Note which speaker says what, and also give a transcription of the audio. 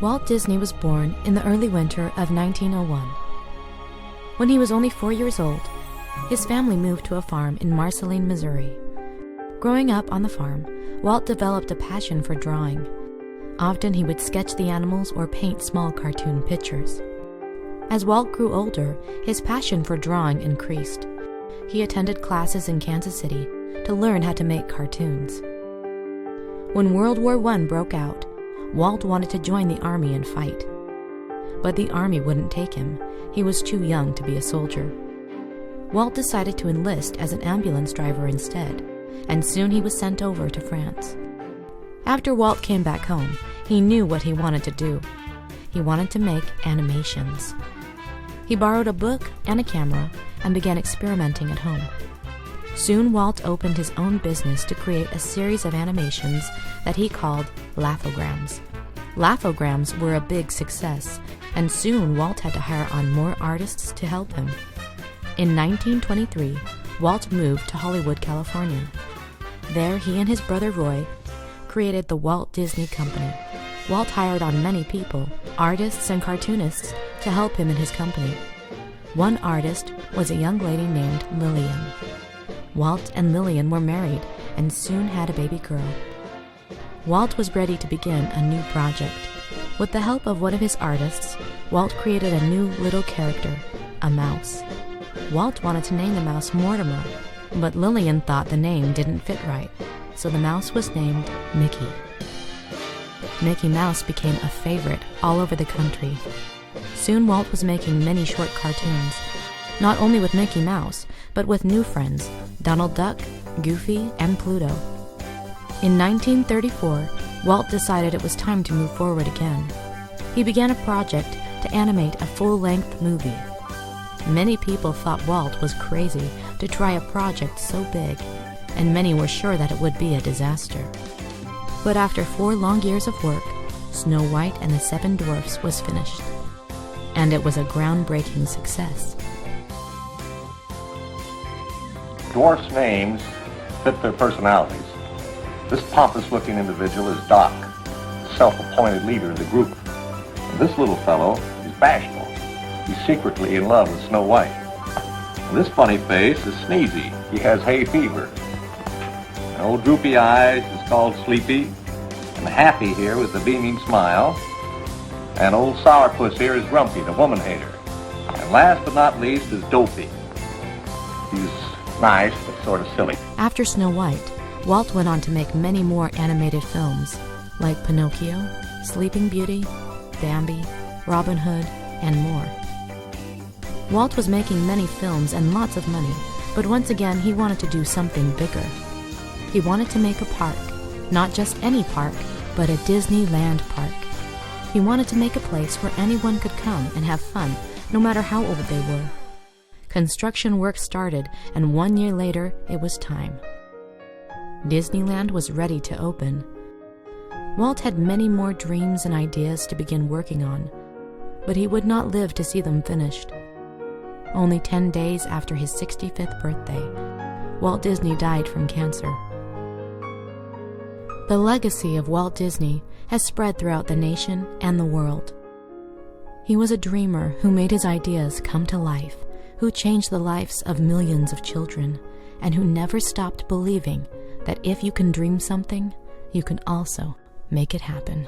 Speaker 1: Walt Disney was born in the early winter of 1901. When he was only 4 years old, his family moved to a farm in Marceline, Missouri. Growing up on the farm, Walt developed a passion for drawing. Often he would sketch the animals or paint small cartoon pictures. As Walt grew older, his passion for drawing increased. He attended classes in Kansas City to learn how to make cartoons. When World War I broke out, Walt wanted to join the army and fight. But the army wouldn't take him. He was too young to be a soldier. Walt decided to enlist as an ambulance driver instead, and soon he was sent over to France. After Walt came back home, he knew what he wanted to do. He wanted to make animations. He borrowed a book and a camera and began experimenting at home. Soon Walt opened his own business to create a series of animations that he called Laughograms. Laughograms were a big success, and soon Walt had to hire on more artists to help him. In 1923, Walt moved to Hollywood, California. There he and his brother Roy created the Walt Disney Company. Walt hired on many people, artists and cartoonists, to help him in his company. One artist was a young lady named Lillian. Walt and Lillian were married and soon had a baby girl. Walt was ready to begin a new project. With the help of one of his artists, Walt created a new little character, a mouse. Walt wanted to name the mouse Mortimer, but Lillian thought the name didn't fit right, so the mouse was named Mickey. Mickey Mouse became a favorite all over the country. Soon Walt was making many short cartoons, not only with Mickey Mouse, but with new friends, Donald Duck, Goofy, and Pluto. In 1934, Walt decided it was time to move forward again. He began a project to animate a full-length movie. Many people thought Walt was crazy to try a project so big, and many were sure that it would be a disaster. But after 4 long years of work, Snow White and the 7 Dwarfs was finished, and it was a groundbreaking success.
Speaker 2: Dwarfs' names fit their personalities. This pompous-looking individual is Doc, the self-appointed leader of the group. And this little fellow is Bashful. He's secretly in love with Snow White. And this funny face is Sneezy. He has hay fever. And old Droopy Eyes is called Sleepy. And Happy here with the beaming smile. And old Sourpuss here is Grumpy, the woman hater. And last but not least is Dopey. He's nice, but sort of silly.
Speaker 1: After Snow White, Walt went on to make many more animated films, like Pinocchio, Sleeping Beauty, Bambi, Robin Hood, and more. Walt was making many films and lots of money, but once again he wanted to do something bigger. He wanted to make a park, not just any park, but a Disneyland park. He wanted to make a place where anyone could come and have fun, no matter how old they were. Construction work started, and 1 year later, it was time. Disneyland was ready to open. Walt had many more dreams and ideas to begin working on, but he would not live to see them finished. Only 10 days after his 65th birthday, Walt Disney died from cancer. The legacy of Walt Disney has spread throughout the nation and the world. He was a dreamer who made his ideas come to life, who changed the lives of millions of children, and who never stopped believing that if you can dream something, you can also make it happen.